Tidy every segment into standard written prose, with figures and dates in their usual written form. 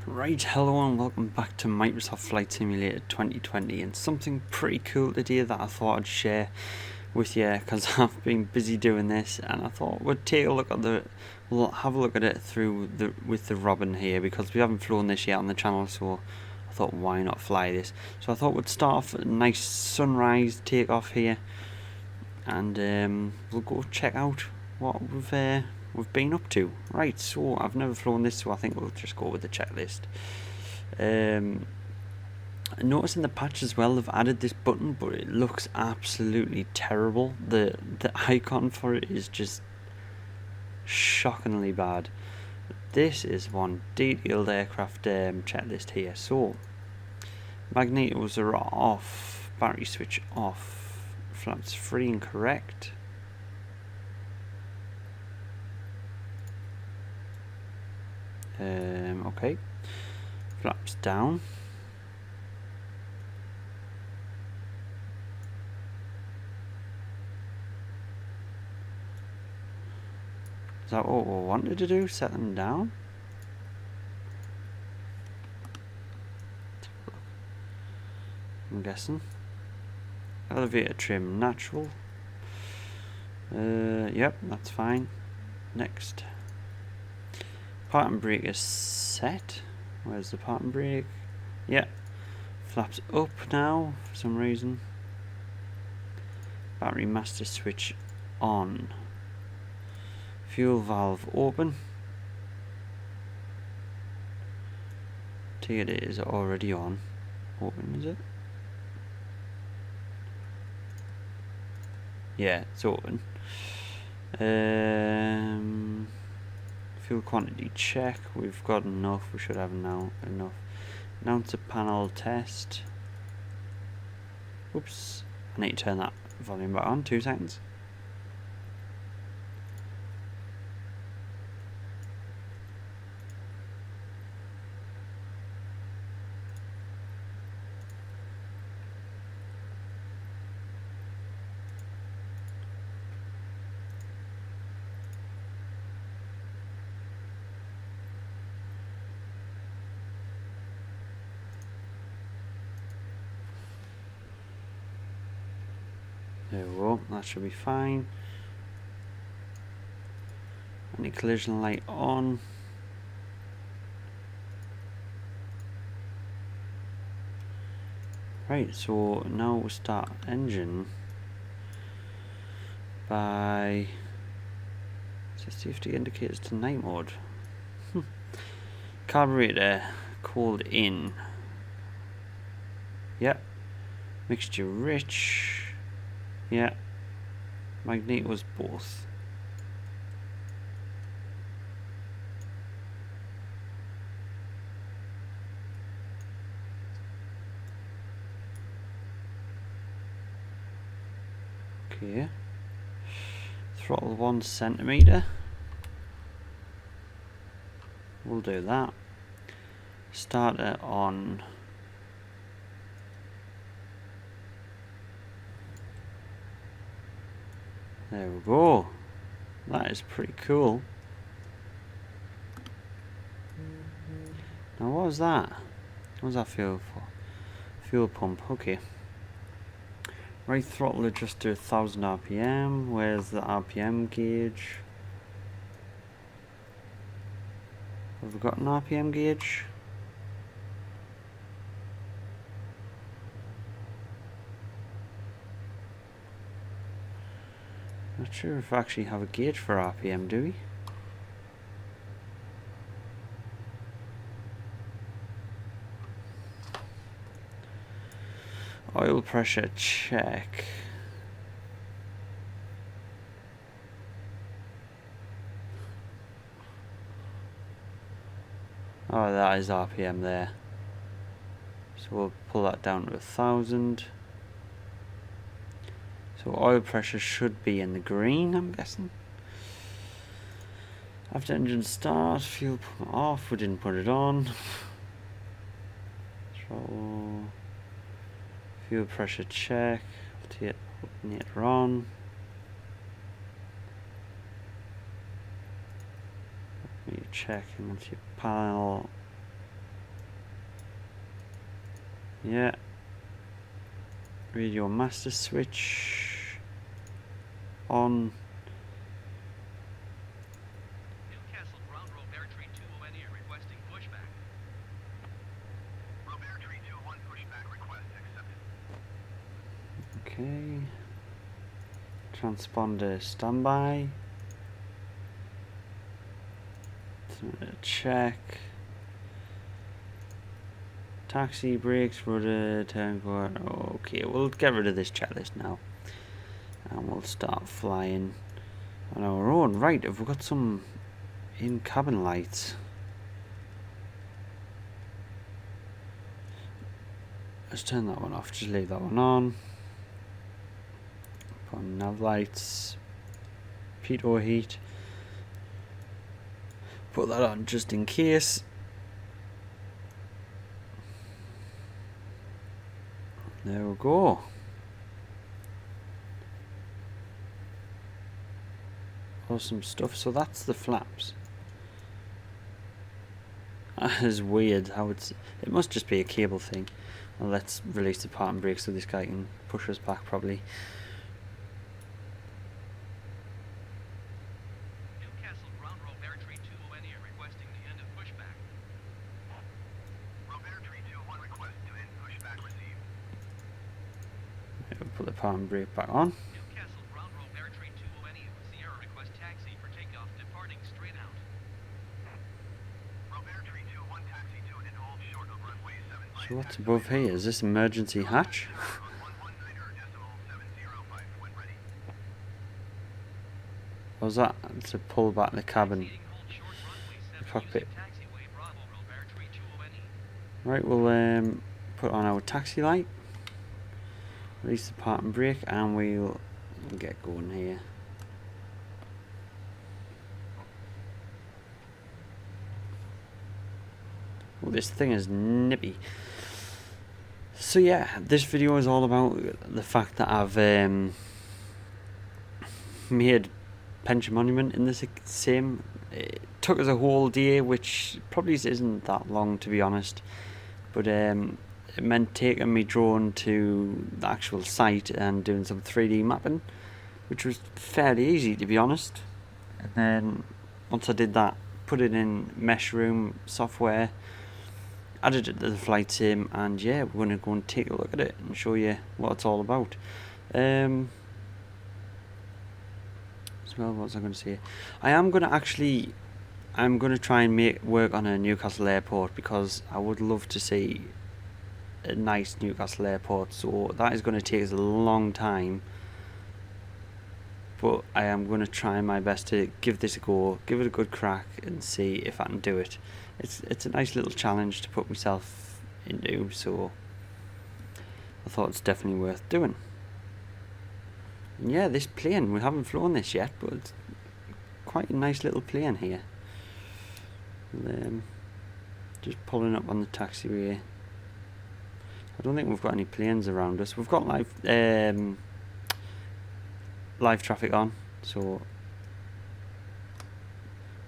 Right, hello and welcome back to Microsoft Flight Simulator 2020, and something pretty cool today that I thought I'd share with you because I've been busy doing this, and I thought we'd take a look at we'll have a look at it with the Robin here, because we haven't flown this yet on the channel, so I thought why not fly this. So I thought we'd start off a nice sunrise takeoff here, and we'll go check out what we've been up to. Right, so I've never flown this, so I think we'll just go with the checklist. Notice in the patch as well they've added this button, but it looks absolutely terrible. The icon for it is just shockingly bad. This is one detailed aircraft checklist here. So magnetos are off, battery switch off, flaps free and correct. Okay, flaps down. Is that what we wanted to do? Set them down? I'm guessing. Elevator trim natural. Yep, that's fine. Next. Parking brake is set. Where's the parking brake? Yeah. Flaps up now for some reason. Battery master switch on. Fuel valve open. Take it is already on. Open, is it? Yeah, it's open. Fuel quantity check. We've got enough. We should have now enough. Announcer panel test. Oops. I need to turn that volume back on. 2 seconds. There we go, that should be fine. Anti-collision light on. Right, so now we'll start engine by set safety indicators to night mode. Carburetor cooled in. Yep. Mixture rich. Yeah, magnetos both. Okay. Throttle 1 centimeter. We'll do that. Starter on. There we go. That is pretty cool. Now what was that? What was that fuel for? Fuel pump, okay. Right throttle adjuster 1000 RPM. Where's the RPM gauge? Have we got an RPM gauge? Not sure if we actually have a gauge for RPM, do we? Oil pressure check. Oh, that is RPM there. So we'll pull that down to 1000. So oil pressure should be in the green, I'm guessing. After engine start, fuel pump off, we didn't put it on. Throttle. Fuel pressure check, alternator on. Check into panel Yeah. Radio master switch on. Newcastle ground Robertry 201 here requesting pushback. Robertry 201 pushback request accepted. Okay. Transponder standby. Check. Taxi, brakes, rudder, turn court. Okay, we'll get rid of this checklist now. And we'll start flying on our own. Right, have we got some in-cabin lights? Let's turn that one off, just leave that one on. Put on nav lights. Pitot heat. Put that on just in case. There we go. Awesome stuff. So that's the flaps. That is weird how it must just be a cable thing. Well, let's release the parking brake so this guy can push us back properly. Newcastle ground Robertry 201 here requesting the end of pushback. Robertry 201 request to end pushback received. We'll put the parking brake back on. Newcastle ground Robertry 201 here Sierra request taxi for takeoff departing straight out. Robertry 201 taxi to and hold short of runway 75. So what's above here? Is this emergency hatch? What was that? To pull back the cabin, the cockpit. Right, we'll put on our taxi light, release the parking brake, and we'll get going here. Oh, this thing is nippy. So yeah, this video is all about the fact that I've made Penshaw Monument in the same. It took us a whole day, which probably isn't that long to be honest, but it meant taking me drone to the actual site and doing some 3D mapping, which was fairly easy to be honest. And then once I did that, put it in Mesh Room software, added it to the flight sim, and yeah, we're going to go and take a look at it and show you what it's all about. Well, what was I going to say? I'm going to try and work on a Newcastle airport, because I would love to see a nice Newcastle airport. So that is going to take us a long time, but I am going to try my best to give this a go, give it a good crack, and see if I can do it. It's a nice little challenge to put myself into, so I thought it's definitely worth doing. And yeah, this plane, we haven't flown this yet, but it's quite a nice little plane here. Just pulling up on the taxiway. I don't think we've got any planes around us. We've got live traffic on, so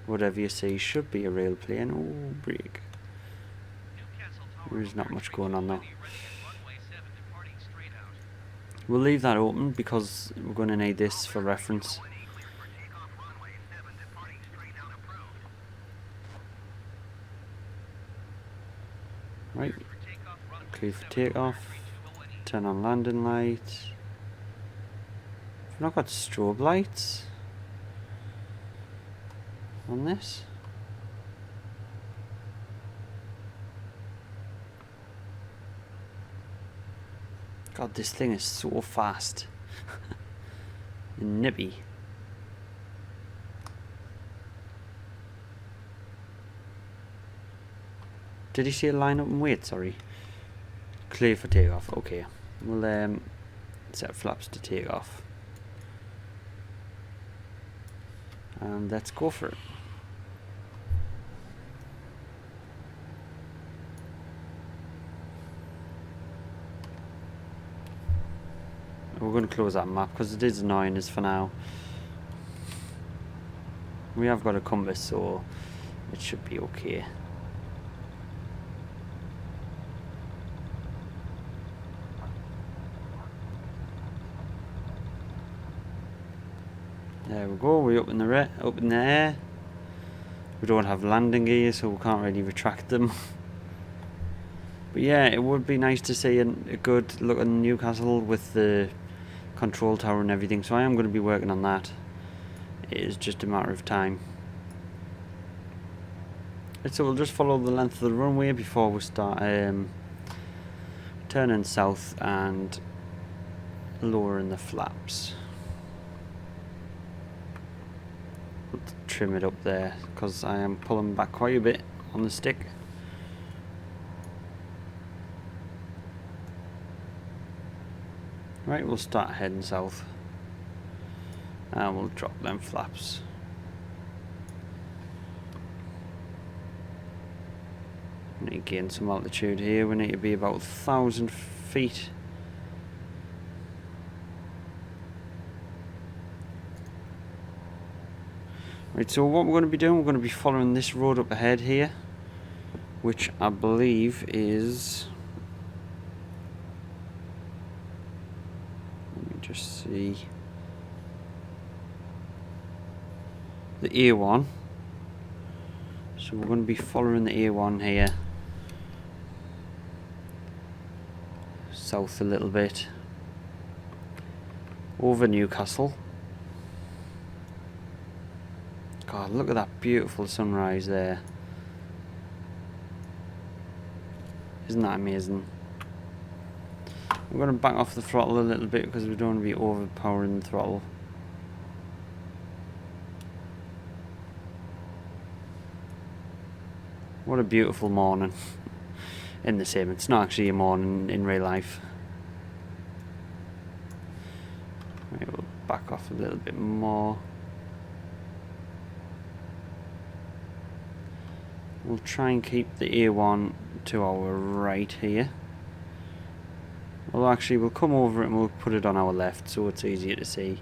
whatever you see should be a real plane. Oh, brake. There's not much going on though. We'll leave that open because we're going to need this for reference. Right, clear for takeoff, turn on landing lights. We've not got strobe lights on this. God, this thing is so fast. Nippy. Did he say line up and wait? Sorry. Clear for takeoff. Okay. We'll set flaps to take off. And let's go for it. We're going to close that map because it is annoying us for now. We have got a compass, so it should be okay. There we go, we're up in the air. We don't have landing gear, so we can't really retract them. But yeah, it would be nice to see a good look at Newcastle with the control tower and everything, so I am going to be working on that. It is just a matter of time. So we'll just follow the length of the runway before we start turning south and lowering the flaps. We'll trim it up there because I am pulling back quite a bit on the stick. Right, we'll start heading south and we'll drop them flaps. We need to gain some altitude here. We need to be about 1,000 feet. Right, so what we're going to be doing, we're going to be following this road up ahead here, which I believe is... Let me just see... the A1. So we're going to be following the A1 here. South a little bit. Over Newcastle. God, look at that beautiful sunrise there. Isn't that amazing? I'm going to back off the throttle a little bit because we don't want to be overpowering the throttle. What a beautiful morning. In the sim, it's not actually a morning in real life. Maybe we'll back off a little bit more. We'll try and keep the A1 to our right here. Well, actually, we'll come over it and we'll put it on our left so it's easier to see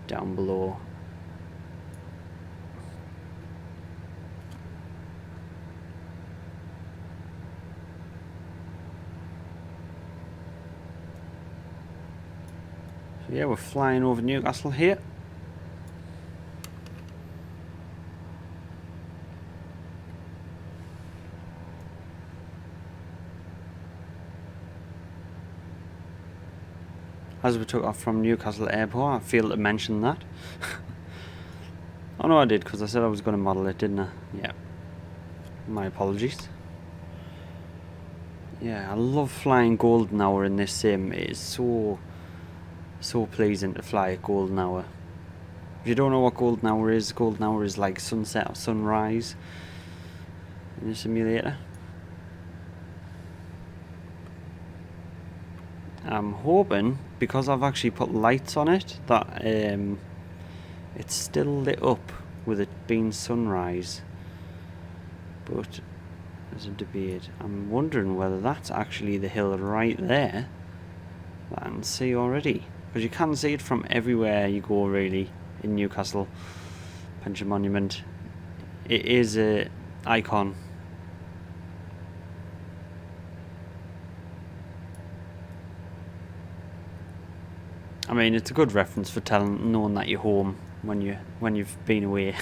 down below. So yeah, we're flying over Newcastle here. As we took off from Newcastle Airport, I failed to mention that. Oh no, I did, because I said I was going to model it, didn't I? Yeah. My apologies. Yeah, I love flying golden hour in this sim. It is so pleasing to fly at golden hour. If you don't know what golden hour is like sunset or sunrise in a simulator. I'm hoping, because I've actually put lights on it, that it's still lit up with it being sunrise. But there's a debate. I'm wondering whether that's actually the hill right there that I can see already. Because you can see it from everywhere you go, really, in Newcastle. Penshaw Monument. It is an icon. I mean, it's a good reference for knowing that you're home when you've been away.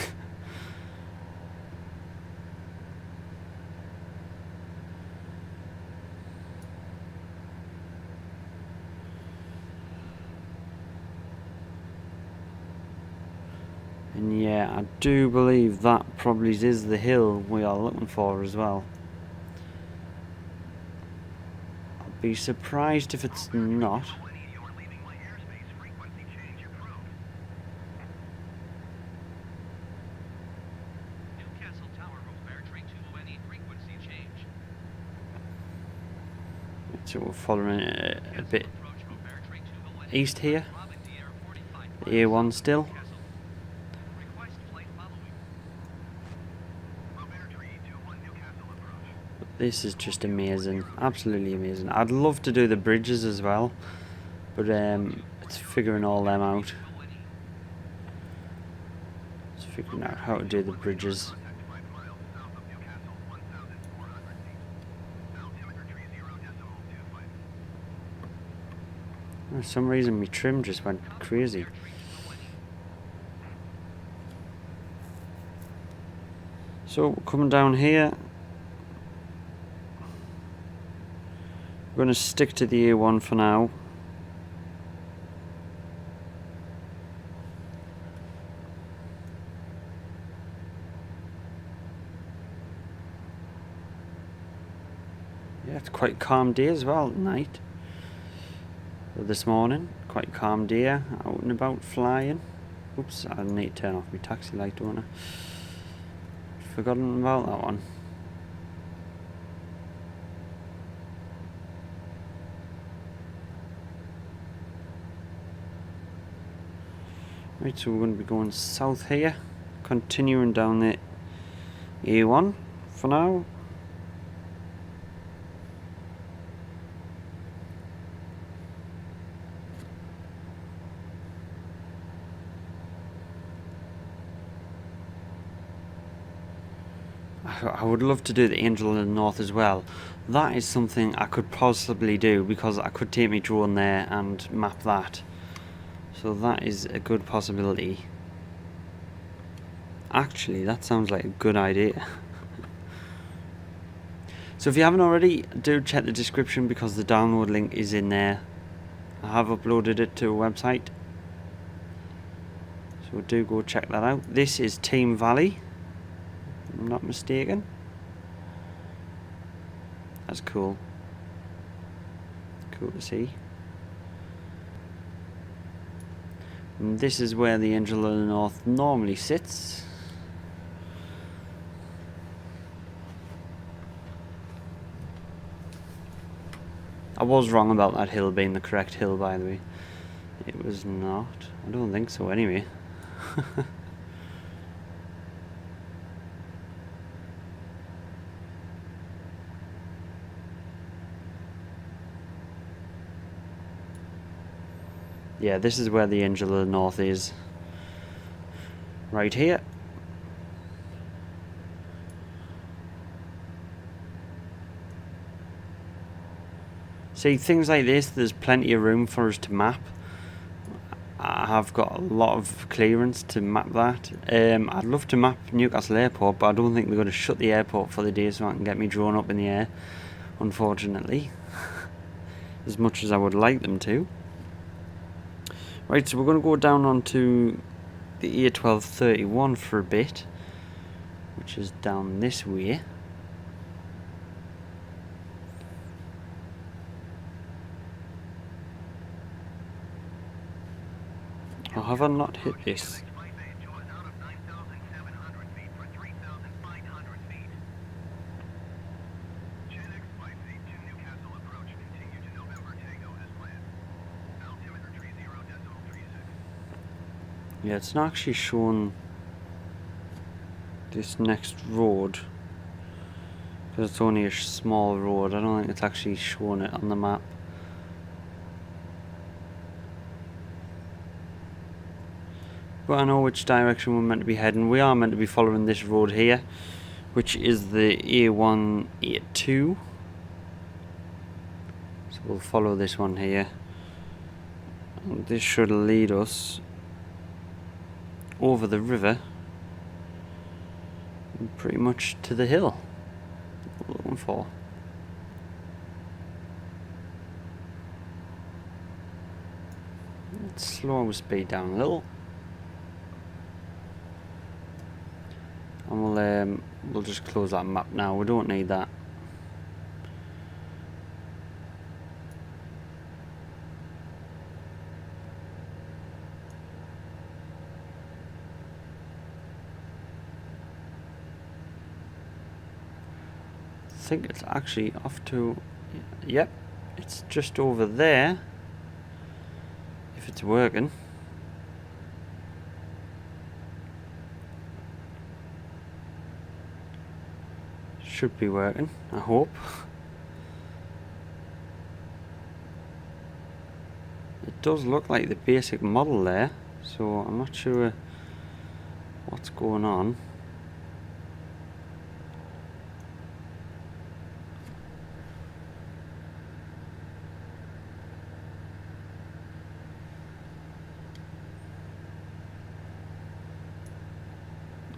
And yeah, I do believe that probably is the hill we are looking for as well. I'd be surprised if it's not. So we're following it a bit east here. The A1 still. But this is just amazing, absolutely amazing. I'd love to do the bridges as well, but it's figuring all them out. It's figuring out how to do the bridges. For some reason my trim just went crazy. So coming down here, we're going to stick to the A1 for now. Yeah, it's quite a calm day as well at night. So this morning, quite a calm day, out and about flying. Oops, I need to turn off my taxi light, don't I? Forgotten about that one. Right, so we're going to be going south here, continuing down the A1 for now. I would love to do the Angel of the North as well. That is something I could possibly do because I could take my drone there and map that. So that is a good possibility. Actually, that sounds like a good idea. So if you haven't already, do check the description because the download link is in there. I have uploaded it to a website. So do go check that out. This is Team Valley, if I'm not mistaken. That's cool. Cool to see. And this is where the Angel of the North normally sits. I was wrong about that hill being the correct hill, by the way. It was not. I don't think so, anyway. Yeah, this is where the Angel of the North is. Right here. See, things like this, there's plenty of room for us to map. I have got a lot of clearance to map that. I'd love to map Newcastle Airport, but I don't think they're going to shut the airport for the day so I can get me drone up in the air, unfortunately. As much as I would like them to. Right, so we're going to go down onto the A1231 for a bit, which is down this way. Or have I not hit this? Yeah, it's not actually showing this next road because it's only a small road. I don't think it's actually showing it on the map. But I know which direction we're meant to be heading. We are meant to be following this road here, which is the A182. So we'll follow this one here. And this should lead us over the river and pretty much to the hill we're looking for. Let's slow our speed down a little. And we'll just close that map now. We don't need that. I think it's actually off to, yep, it's just over there, if it's working. Should be working, I hope. It does look like the basic model there, so I'm not sure what's going on.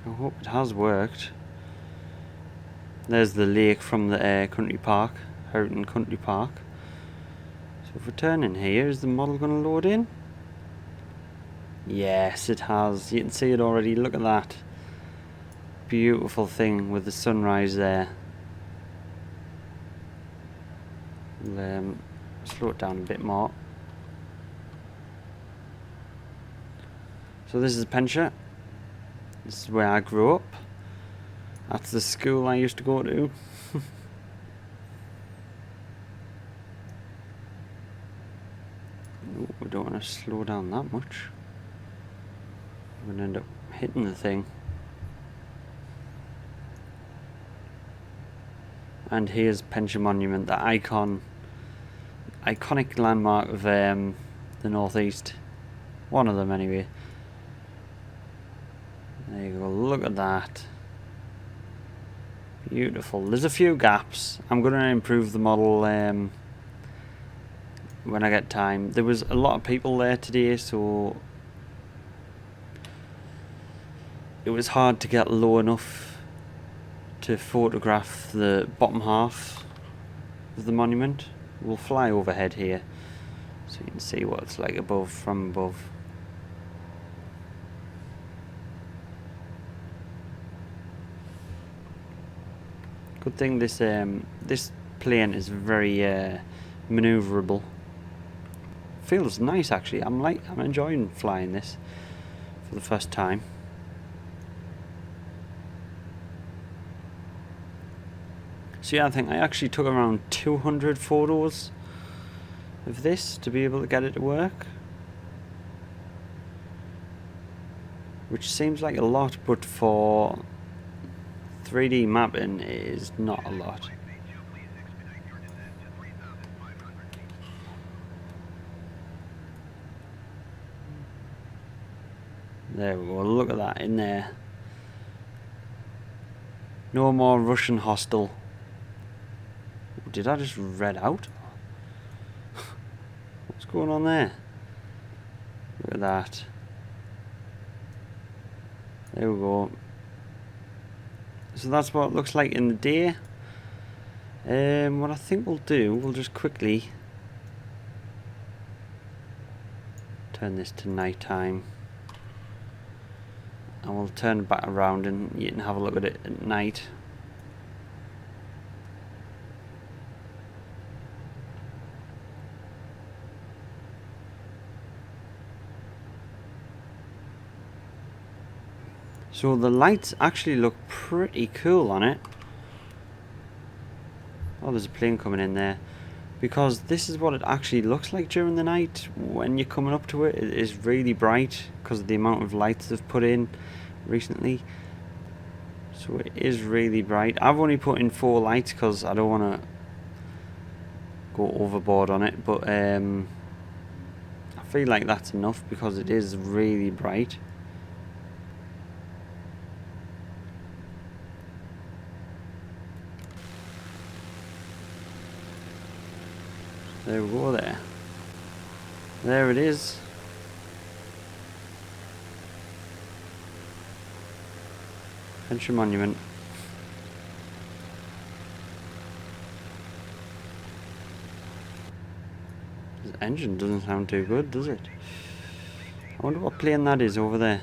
I hope it has worked. There's the lake from the country park, Houghton Country Park. So if we turn in here, is the model going to load in? Yes, it has. You can see it already. Look at that. Beautiful thing with the sunrise there. We'll slow it down a bit more. So this is Penshaw. This is where I grew up. That's the school I used to go to. Ooh, we don't want to slow down that much. We're going to end up hitting the thing. And here's Penshaw Monument, the iconic landmark of the northeast. One of them anyway. There you go, look at that. Beautiful. There's a few gaps. I'm going to improve the model when I get time. There was a lot of people there today, so it was hard to get low enough to photograph the bottom half of the monument. We'll fly overhead here so you can see what it's like from above. Good thing this plane is very maneuverable. Feels nice actually. I'm enjoying flying this for the first time. So yeah, I think I actually took around 200 photos of this to be able to get it to work, which seems like a lot, but for 3D mapping it is not a lot. There we go, look at that in there. No more Russian hostel. Did I just read out? What's going on there? Look at that. There we go. So that's what it looks like in the day. What I think we'll do, we'll just quickly turn this to nighttime. And we'll turn it back around and you can have a look at it at night. So the lights actually look pretty cool on it. Oh, there's a plane coming in there. Because this is what it actually looks like during the night. When you're coming up to it, it is really bright because of the amount of lights they've put in recently. So it is really bright. I've only put in 4 lights because I don't want to go overboard on it. But I feel like that's enough because it is really bright. There we go there. There it is. Penshaw Monument. This engine doesn't sound too good, does it? I wonder what plane that is over there.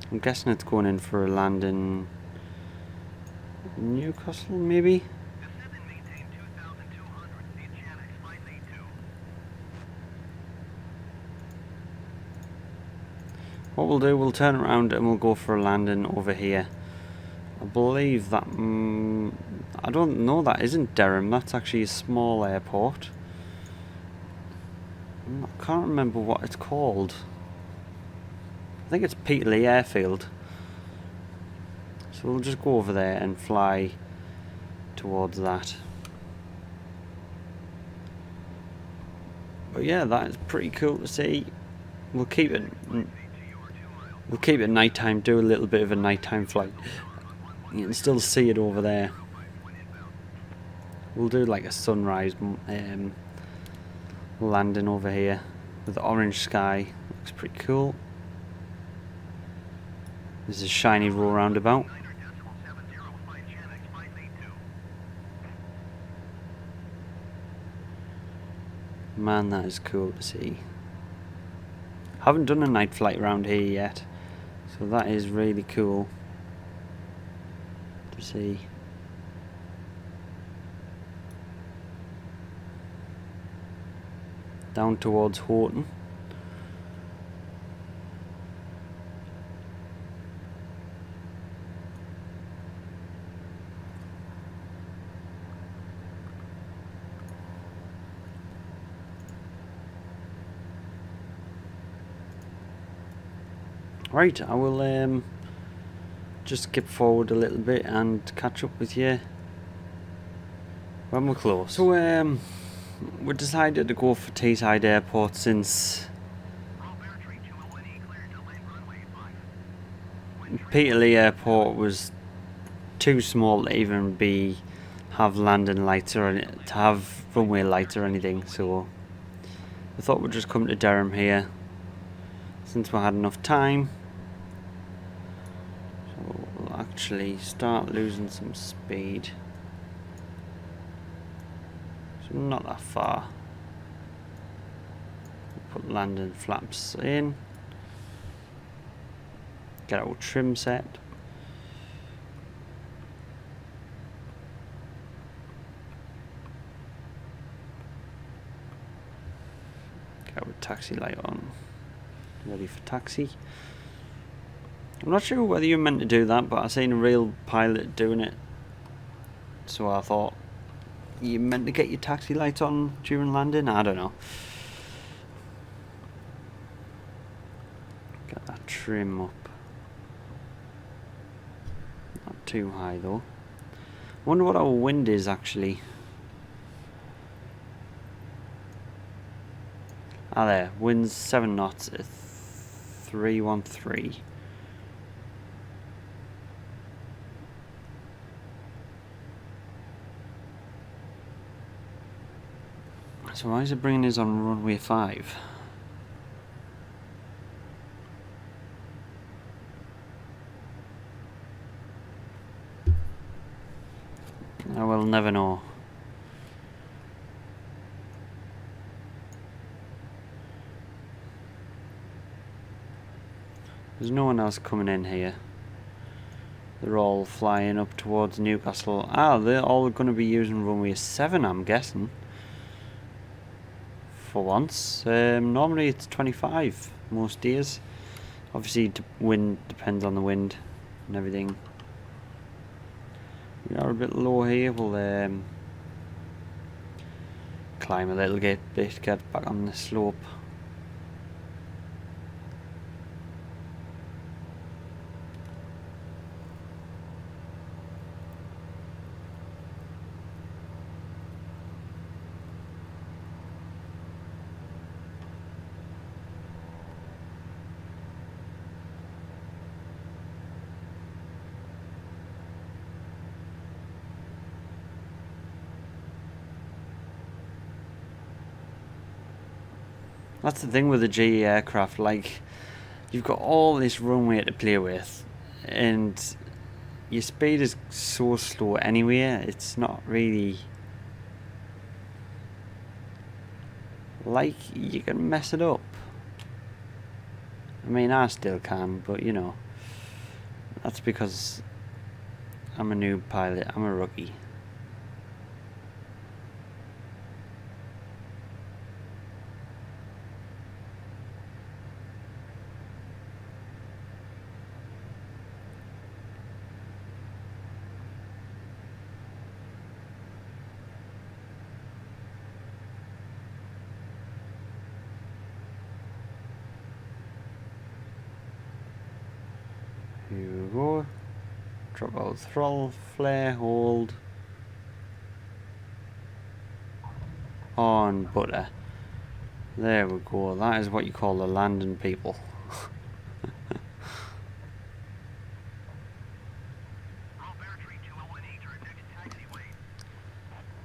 I'm guessing it's going in for a landing. Newcastle, maybe? What we'll do, we'll turn around and we'll go for a landing over here. I believe that... I don't know, that isn't Durham, that's actually a small airport. I can't remember what it's called. I think it's Peterlee Airfield. So we'll just go over there and fly towards that. But yeah, that is pretty cool to see. We'll keep it nighttime, do a little bit of a nighttime flight. You can still see it over there. We'll do like a sunrise landing over here with the orange sky. Looks pretty cool. There's a shiny row roundabout. Man, that is cool to see. Haven't done a night flight around here yet, so that is really cool to see. Down towards Horton. Right, I will just skip forward a little bit and catch up with you when we're close. So we decided to go for Teesside Airport since Peterlee Airport was too small to even have landing lights or to have runway lights or anything. So I thought we'd just come to Durham here since we had enough time. So we'll actually start losing some speed. So not that far. Put landing flaps in. Get our trim set. Get our taxi light on. Ready for taxi. I'm not sure whether you're meant to do that, but I seen a real pilot doing it. So I thought, you're meant to get your taxi lights on during landing? I don't know. Get that trim up. Not too high though. Wonder what our wind is actually. Ah, there. Wind's 7 knots at 313. So why is it bringing us on runway 5? I will never know. There's no one else coming in here. They're all flying up towards Newcastle. Ah, they're all going to be using runway 7, I'm guessing. For once. Normally it's 25 most days. Obviously wind depends on the wind and everything. We are a bit low here. We'll climb a little bit, get back on the slope. That's the thing with the GE aircraft, like, you've got all this runway to play with, and your speed is so slow anyway, it's not really, like, you can mess it up. I mean, I still can, but you know, that's because I'm a new pilot, I'm a rookie. Here we go. Drop out throttle, flare, hold. On butter. There we go. That is what you call the landing, people.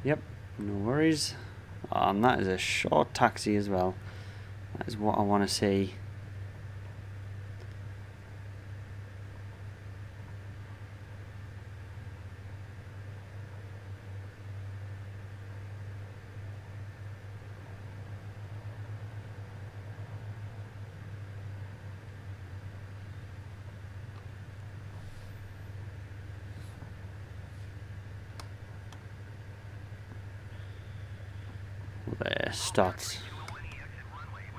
Yep, no worries. And that is a short taxi as well. That is what I want to see. starts.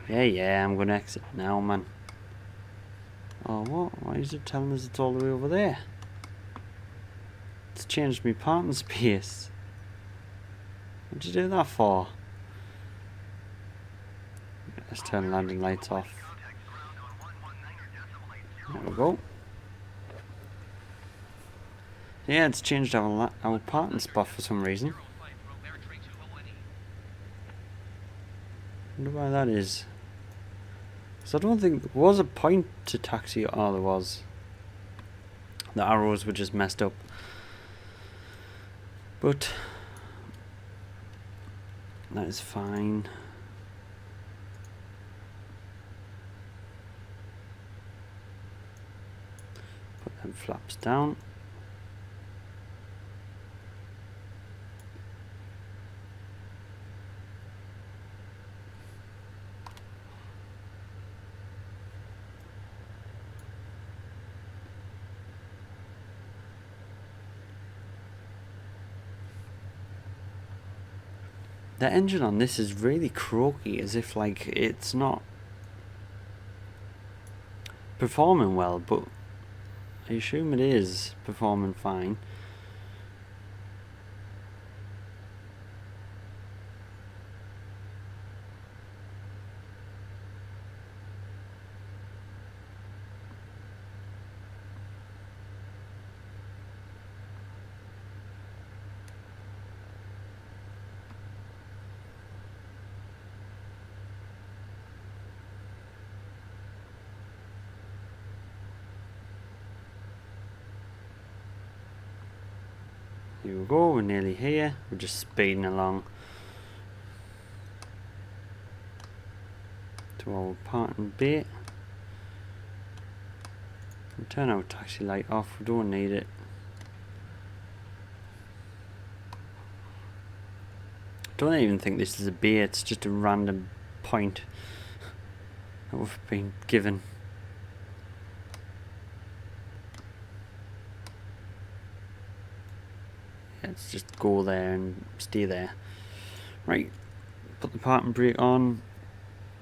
Yeah, I'm gonna exit now, man. Oh, what? Why is it telling us it's all the way over there? It's changed my parking space. What'd you do that for? Let's turn landing lights off. There we go. Yeah, it's changed our parking spot for some reason. Wonder why that is. So I don't think there was a point to taxi. Oh, there was. The arrows were just messed up. But that is fine. Put them flaps down. The engine on this is really croaky, as if like it's not performing well, but I assume it is performing fine. Here we go, we're nearly here. We're just speeding along to our parking bay. We'll turn our taxi light off, we don't need it. Don't even think this is a bay, it's just a random point that we've been given. Let's just go there and stay there. Right, put the parking brake on.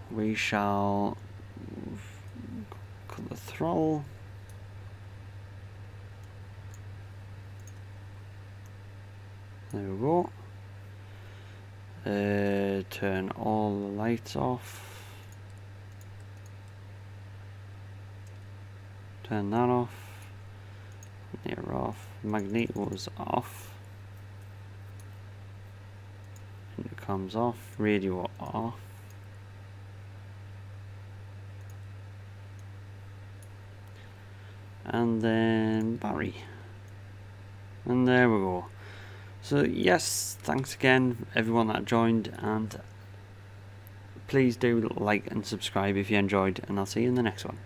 We shall cut the throttle. There we go. Turn all the lights off. Turn that off. They're off. Magnetos off. Intercom's off. Radio off. And then battery. And there we go. So yes, thanks again everyone that joined, and please do like and subscribe if you enjoyed, and I'll see you in the next one.